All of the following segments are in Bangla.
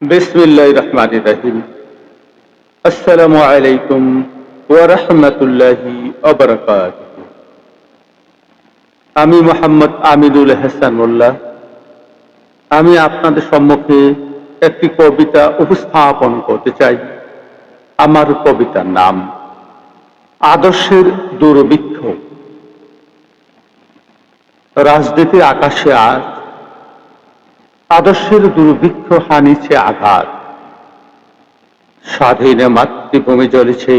বিসমিল্লাহির রহমানির রহিম। আসসালামু আলাইকুম ওয়া রাহমাতুল্লাহি ওয়া বারাকাতুহু। আমি মোহাম্মদ আমিনুল হাসান মোল্লা। আমি আপনাদের সম্মুখে একটি কবিতা উপস্থাপন করতে চাই। আমার কবিতার নাম আদর্শের দুর্ভিক্ষ। রাজনীতির আকাশে আজ আদর্শের দুর্ভিক্ষ হানিছে আঘাত। স্বাধীন মাতৃভূমি জ্বলেছে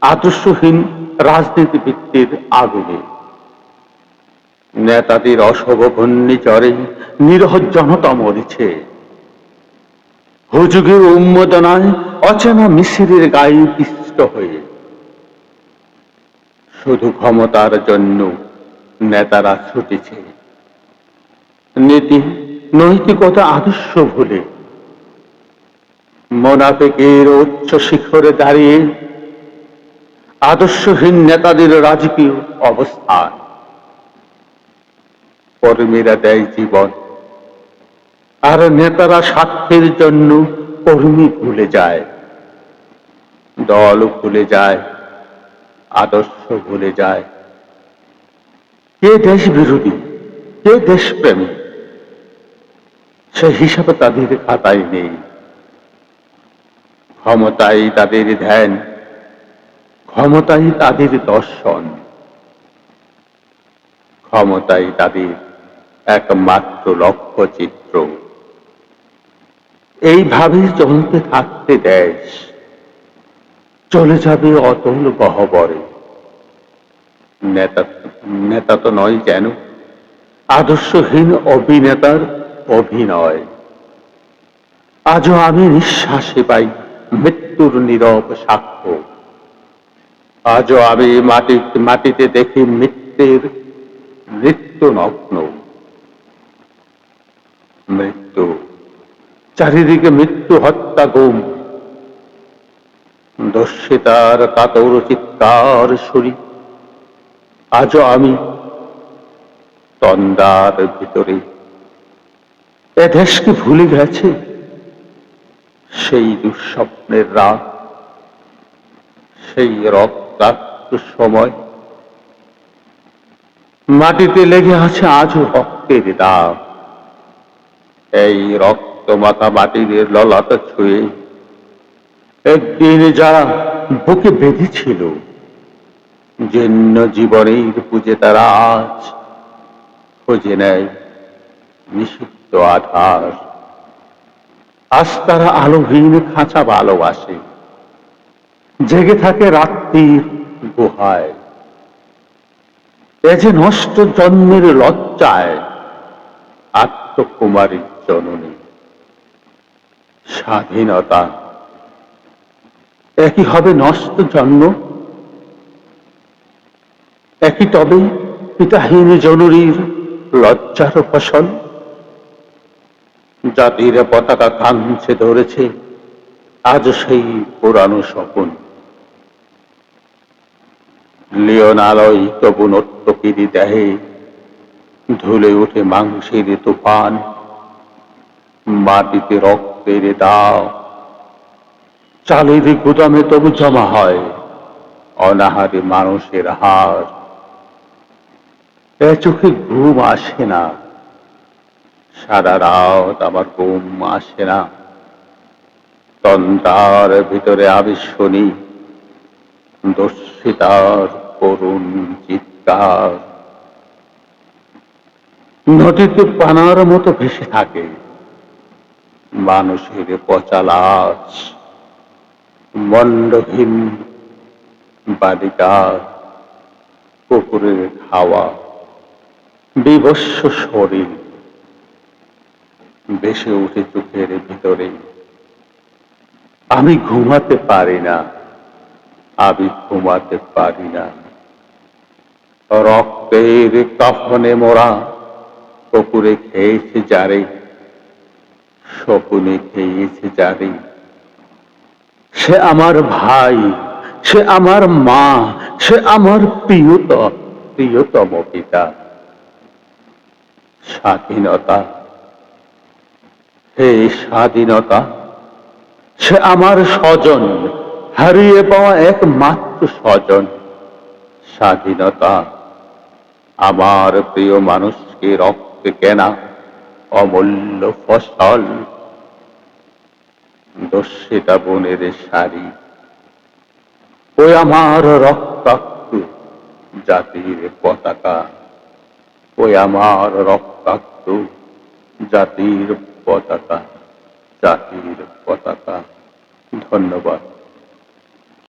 আদর্শহীন রাজনীতিবিদদের আগুনে। নেতাদের অশুভ ঘূর্ণিঝড়ে নিরহ জনতা মরেছে। হুজুগের উন্মোদনায় অচেনা মিছিলের গায়ে পিষ্ট হয়ে। শুধু ক্ষমতার জন্য নেতারা ছুটেছে নীতি নৈতিকতা আদর্শ ভুলে। মোনাফিকের উচ্চ শিখরে দাঁড়িয়ে আদর্শহীন নেতাদের রাজকীয় অবস্থান। কর্মীরা দেয় জীবন আর নেতারা স্বার্থের জন্য কর্মী ভুলে যায়, দল ভুলে যায়, আদর্শ ভুলে যায়। কে দেশ বিরোধী, কে দেশপ্রেমী, সে হিসাবে তাদের খাতায় নেই। ক্ষমতাই তাদের ধ্যান, ক্ষমতাই তাদের দর্শন, ক্ষমতাই তাদের একমাত্র লক্ষ্যচিত্র। এইভাবে চলতে থাকতে দেশ চলে যাবে অতল গহ্বরে। নেতা নেতা তো নয় যেন আদর্শহীন অভিনেতার অভিনয়। আজও আমি নিঃশ্বাসে পাই মৃত্যুর নীরব সাক্ষ্য। আজও আমি মাটিতে দেখি মৃত্যুর মৃত্যু নগ্ন। মৃত্যু চারিদিকে, মৃত্যু হত্যা গুম। দস্যিতার কাতর চিৎকার শুনি। আজও আমি তন্দার ভিতরে। এ দেশকে ভুলে গেছে সেই দুঃস্বপ্নের রাত, সেই রক্তাক্ত সময়। মাটিতে লেগে আছে আজও রক্তের দাগ। এই রক্ত মাখা মাটির ললাট ছুঁয়ে একদিন যারা বুকে বেঁধেছিল জীর্ণ জীবনের পুজে, তারা আজ খুঁজে নেয় নিষিদ্ধ আধার। আজ তারা আলোহীন খাঁচা ভালোবাসে, জেগে থাকে রাত্রির গুহায়। এ যে নষ্ট জন্মের লজ্জায় আত্মকুমারীর জননী। স্বাধীনতা একই হবে নষ্ট জন্ম, একই তবে পিতাহীন জননীর লজ্জার ফসল। জাতির পতাকা কাঁধে ধরেছে আজ সেই পুরানো স্বপন। লিওনালয় তবু নর্তকীর দেহে ধুলে ওঠে মাংসের তুফান। মাটিতে রক্তের দাও, চালের গুদামে তবু জমা হয় অনাহারে মানুষের হার। এ চোখে ঘুম আসে না, সারা রাত আমার ঘুম আসে না। তন্দার ভিতরে আমি শুনি দস্যিতার করুণ চিৎকার। নদীতে পানার মতো ভেসে থাকে মানুষের পচা লাশ। মণ্ডহীন বালিকা, কুকুরের খাওয়া বিবস্ব শরীর ভেসে উঠে চোখের ভিতরে। আমি ঘুমাতে পারি না, আমি ঘুমাতে পারি না। রক্তের কাফনে মোরা কুকুরে খেয়েছে যারে, শকুনে খেয়েছে যারে। সে আমার ভাই, সে আমার মা, সে আমার প্রিয়তম পিতা। স্বাধীনতা হে স্বাধীনতা, সে আমার স্বজন, হারিয়ে পাওয়া একমাত্র স্বজন। স্বাধীনতা আমার প্রিয় মানুষকে রক্তে কেনা অমূল্য ফসল। দস্যিতা বনের শাড়ি, ওই আমার রক্তাক্ত জাতির পতাকা, ওই আমার রক্তাক্ত জাতির পতাকা, জাতির পতাকা। ধন্যবাদ।